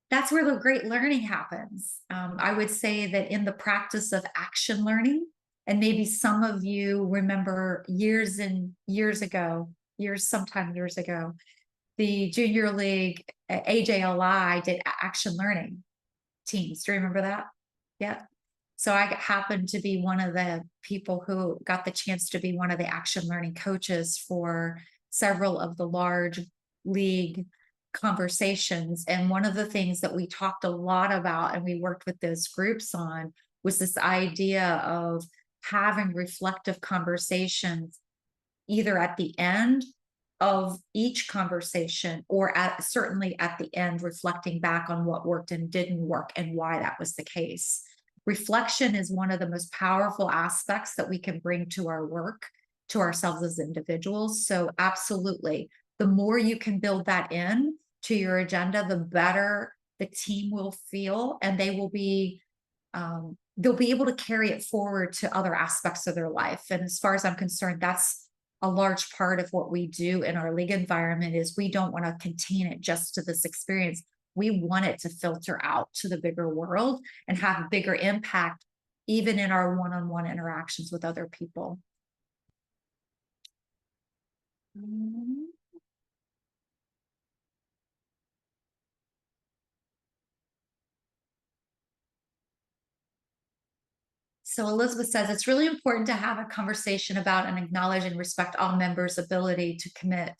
That's where the great learning happens. I would say that in the practice of action learning, and maybe some of you remember sometime years ago, the Junior League AJLI did action learning teams. Do you remember that? Yeah. So I happened to be one of the people who got the chance to be one of the action learning coaches for several of the large league conversations. And one of the things that we talked a lot about and we worked with those groups on was this idea of having reflective conversations either at the end of each conversation or certainly at the end, reflecting back on what worked and didn't work and why that was the case. Reflection is one of the most powerful aspects that we can bring to our work, to ourselves as individuals. So absolutely, the more you can build that in to your agenda, the better the team will feel, and they'll be able to carry it forward to other aspects of their life. And as far as I'm concerned, that's a large part of what we do in our league environment. Is we don't want to contain it just to this experience. We want it to filter out to the bigger world and have a bigger impact, even in our one-on-one interactions with other people. So Elizabeth says, it's really important to have a conversation about and acknowledge and respect all members' ability to commit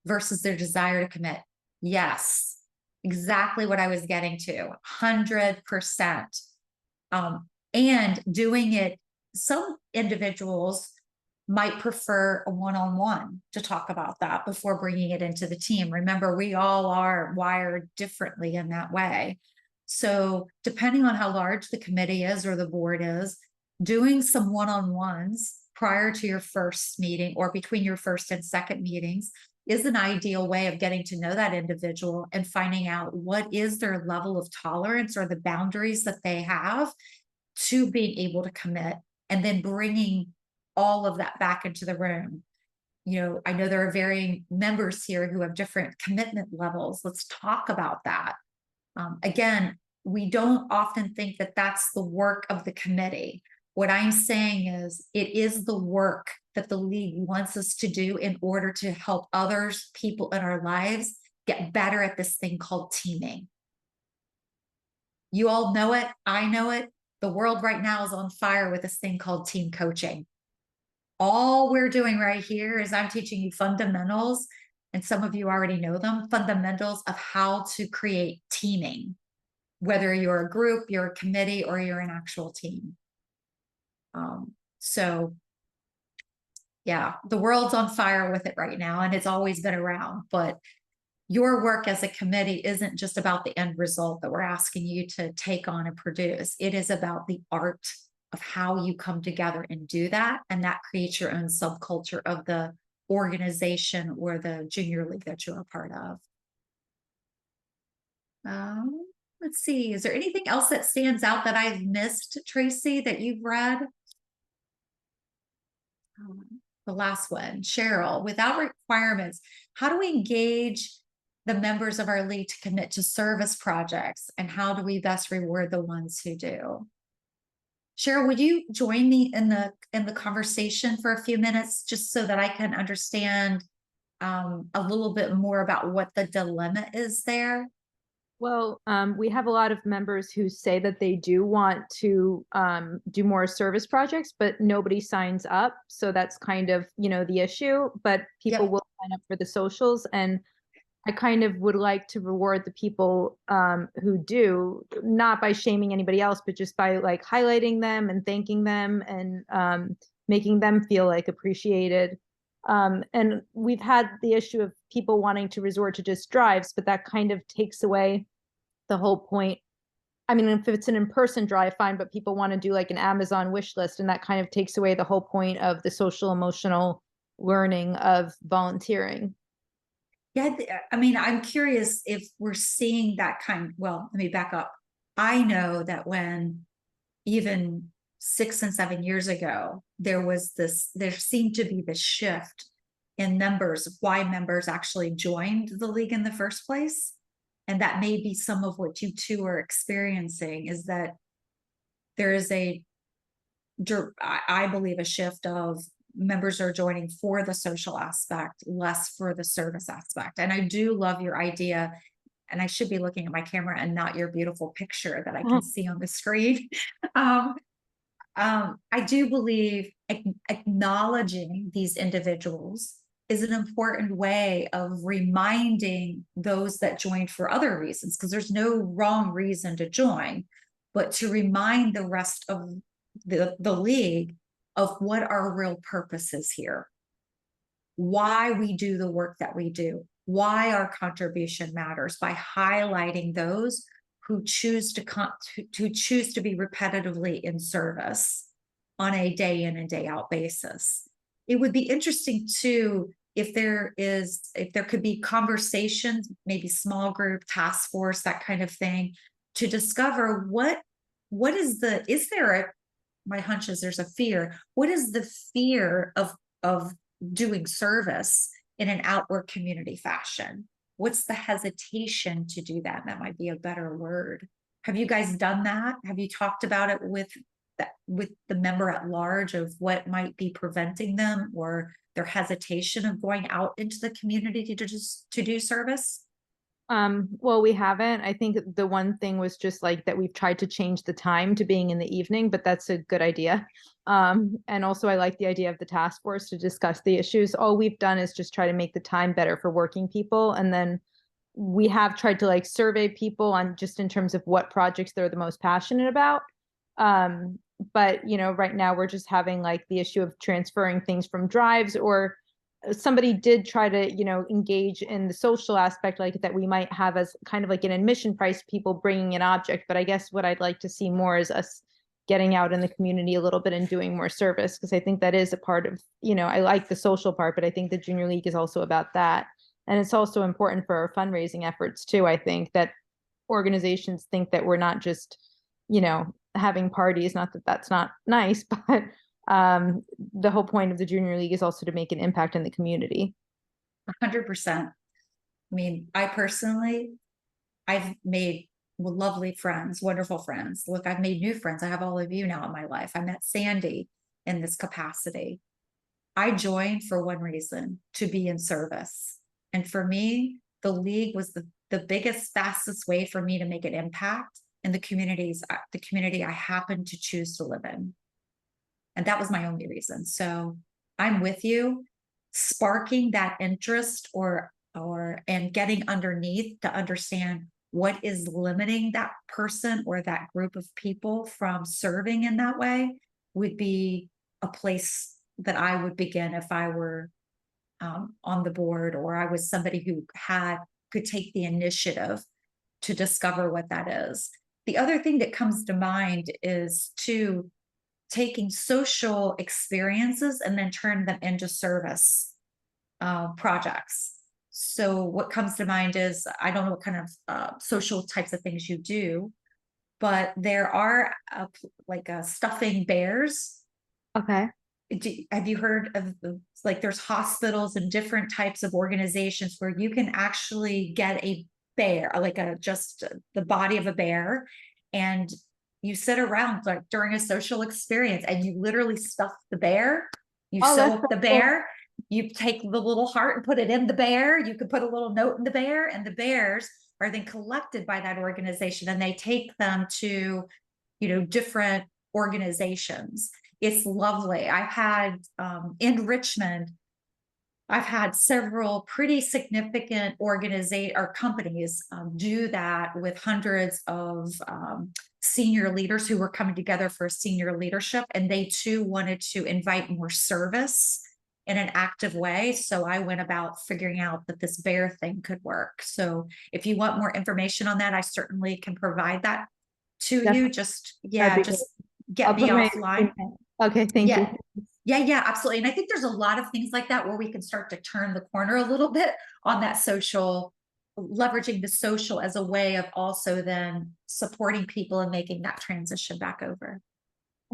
versus their desire to commit. Yes, exactly what I was getting to, 100%. And doing it, some individuals might prefer a one-on-one to talk about that before bringing it into the team. Remember, we all are wired differently in that way. So depending on how large the committee is or the board is, doing some one-on-ones prior to your first meeting or between your first and second meetings is an ideal way of getting to know that individual and finding out what is their level of tolerance or the boundaries that they have to being able to commit, and then bringing all of that back into the room. You know, I know there are varying members here who have different commitment levels. Let's talk about that. Again, we don't often think that that's the work of the committee. What I'm saying is it is the work that the league wants us to do in order to help others, people in our lives, get better at this thing called teaming. You all know it. I know it. The world right now is on fire with this thing called team coaching. All we're doing right here is I'm teaching you fundamentals, and some of you already know them, fundamentals of how to create teaming, whether you're a group, you're a committee, or you're an actual team. So yeah, the world's on fire with it right now, and it's always been around, but your work as a committee isn't just about the end result that we're asking you to take on and produce. It is about the art of how you come together and do that. And that creates your own subculture of the organization or the junior league that you're a part of. Let's see, is there anything else that stands out that I've missed, Tracy, that you've read? The last one, Cheryl, without requirements, how do we engage the members of our league to commit to service projects, and how do we best reward the ones who do? Cheryl, would you join me in the conversation for a few minutes, just so that I can understand a little bit more about what the dilemma is there? Well, we have a lot of members who say that they do want to do more service projects, but nobody signs up. So that's kind of, the issue, but people will sign up for the socials. And I kind of would like to reward the people who do, not by shaming anybody else, but just by like highlighting them and thanking them and making them feel like appreciated. And we've had the issue of people wanting to resort to just drives, but that kind of takes away the whole point. I mean, if it's an in-person drive, fine, but people want to do like an Amazon wish list, and that kind of takes away the whole point of the social emotional learning of volunteering. Yeah, I mean, I'm curious if we're seeing that well, let me back up. I know that when even 6 and 7 years ago, there seemed to be this shift in members, why members actually joined the league in the first place. and that may be some of what you two are experiencing, is that there is I believe a shift of members are joining for the social aspect, less for the service aspect. And I do love your idea, and I should be looking at my camera and not your beautiful picture that I can see on the screen. I do believe acknowledging these individuals is an important way of reminding those that joined for other reasons, because there's no wrong reason to join, but to remind the rest of the league of what our real purpose is here, why we do the work that we do, why our contribution matters, by highlighting those who choose to choose to be repetitively in service on a day in and day out basis. It would be interesting too, if there could be conversations, maybe small group, task force, that kind of thing, to discover my hunch is there's a fear. What is the fear of doing service in an outward community fashion? What's the hesitation to do that? That might be a better word. Have you guys done that? Have you talked about it with the member at large of what might be preventing them or their hesitation of going out into the community to do service? Well, we haven't. I think the one thing was just like that we've tried to change the time to being in the evening, but that's a good idea. And also I like the idea of the task force to discuss the issues. All we've done is just try to make the time better for working people. And then we have tried to like survey people on just in terms of what projects they're the most passionate about. But right now we're just having like the issue of transferring things from drives, or somebody did try to, engage in the social aspect, like that we might have as kind of like an admission price, people bringing an object. But I guess what I'd like to see more is us getting out in the community a little bit and doing more service, because I think that is a part of, I like the social part, but I think the Junior League is also about that. And it's also important for our fundraising efforts too. I think that organizations think that we're not just, having parties, not that that's not nice, but the whole point of the Junior League is also to make an impact in the community. 100%. I mean, I've made lovely friends, wonderful friends. Look, I've made new friends. I have all of you now in my life. I met Sandy in this capacity. I joined for one reason, to be in service. And for me, the league was the biggest, fastest way for me to make an impact in the community I happen to choose to live in. And that was my only reason. So I'm with you, sparking that interest and getting underneath to understand what is limiting that person or that group of people from serving in that way would be a place that I would begin if I were on the board, or I was somebody who could take the initiative to discover what that is. The other thing that comes to mind is taking social experiences and then turn them into service projects. So what comes to mind is, I don't know what kind of social types of things you do, but there are stuffing bears. Okay. Have you heard of there's hospitals and different types of organizations where you can actually get a bear, just the body of a bear, and you sit around during a social experience and you literally stuff the bear, you sew up the bear, you take the little heart and put it in the bear, you could put a little note in the bear, and the bears are then collected by that organization and they take them to, different organizations. It's lovely. I've had in Richmond, I've had several pretty significant companies do that with hundreds of senior leaders who were coming together for senior leadership, and they too wanted to invite more service in an active way. So I went about figuring out that this bear thing could work. So if you want more information on that, I certainly can provide that to you. Just get me offline. Okay, thank you. Yeah, absolutely. And I think there's a lot of things like that where we can start to turn the corner a little bit on that social, leveraging the social as a way of also then supporting people and making that transition back over.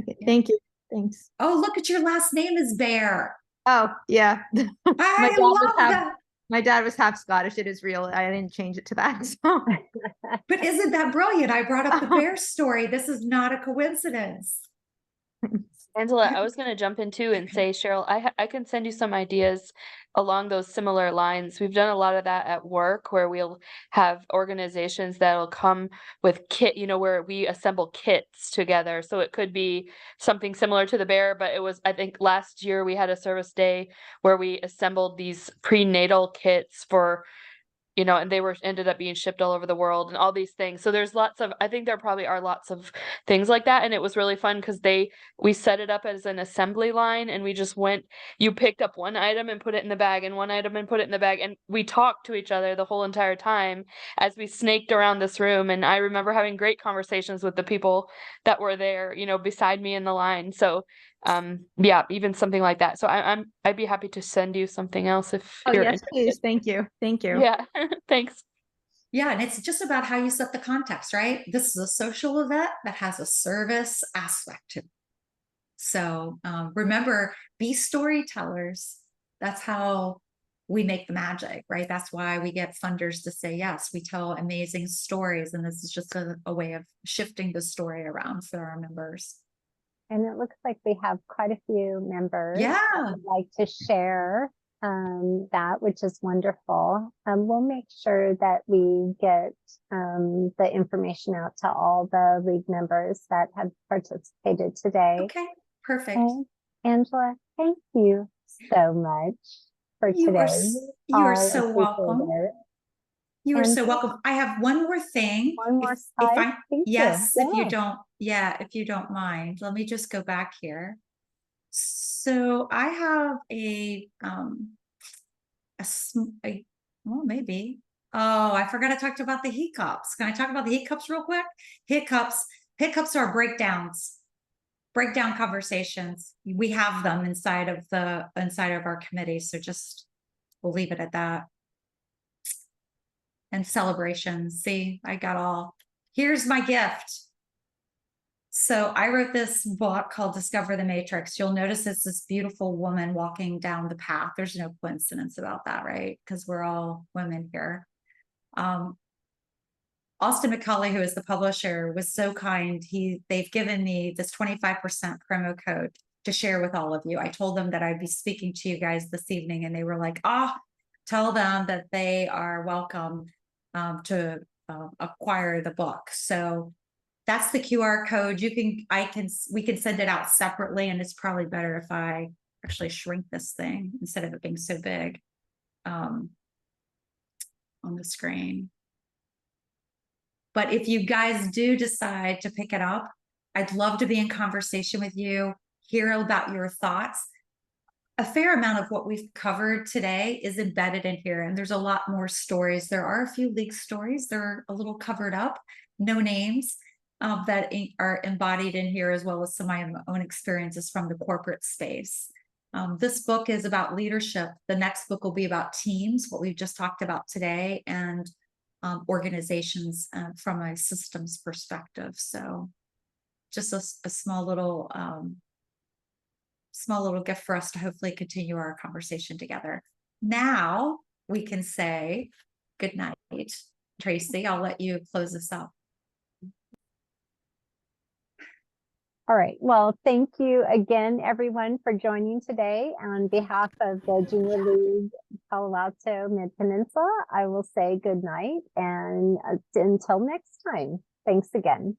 Okay, thank you. Thanks. Oh, look at your last name is Bear. Oh, yeah. I love that. My dad was half Scottish. It is real. I didn't change it to that. So. But isn't that brilliant? I brought up the bear story. This is not a coincidence. Angela, I was going to jump in too and say, Cheryl, I can send you some ideas along those similar lines. We've done a lot of that at work where we'll have organizations that'll come with kit, where we assemble kits together. So it could be something similar to the bear, but it was, I think last year we had a service day where we assembled these prenatal kits for and they ended up being shipped all over the world and all these things. So there's I think there probably are lots of things like that. And it was really fun because we set it up as an assembly line and we just you picked up one item and put it in the bag and one item and put it in the bag. And we talked to each other the whole entire time as we snaked around this room. And I remember having great conversations with the people that were there, beside me in the line. So yeah, even something like that. So I'd be happy to send you something else if Oh, you're yes, interested. please. Thank you. Thank you. Yeah. Thanks. Yeah, and it's just about how you set the context, right? This is a social event that has a service aspect to it. So remember, be storytellers. That's how we make the magic, right? That's why we get funders to say, yes, we tell amazing stories. And this is just a way of shifting the story around for our members. And it looks like we have quite a few members Yeah. that would like to share that, which is wonderful. We'll make sure that we get the information out to all the league members that have participated today. Okay, perfect. And Angela, thank you so much for today. You are I so welcome. appreciate it. You are And so welcome. I have one more thing. One more slide. Yes, Yeah. if you don't mind, let me just go back here. So I have well, maybe. Oh, I forgot to talk about the heat cups. Can I talk about the heat cups real quick? Heat cups are breakdown conversations. We have them inside of our committee. So we'll leave it at that. And celebrations. See, I got all. Here's my gift. So I wrote this book called Discover the Matrix. You'll notice it's this beautiful woman walking down the path. There's no coincidence about that, right? Because we're all women here. Austin McCulley, who is the publisher, was so kind. They've given me this 25% promo code to share with all of you. I told them that I'd be speaking to you guys this evening, and they were like, tell them that they are welcome to acquire the book. So that's the QR code. We can send it out separately, and it's probably better if I actually shrink this thing instead of it being so big on the screen. But if you guys do decide to pick it up, I'd love to be in conversation with you, hear about your thoughts. A fair amount of what we've covered today is embedded in here, and there's a lot more stories. There are a few leak stories. They're a little covered up, no names that are embodied in here, as well as some of my own experiences from the corporate space. This book is about leadership. The next book will be about teams, what we've just talked about today, and organizations from a systems perspective. So just a small little gift for us to hopefully continue our conversation together. Now we can say good night. Tracy, I'll let you close this up. All right. Well, thank you again, everyone, for joining today. On behalf of the Junior League Palo Alto Mid-Peninsula, I will say good night, and until next time. Thanks again.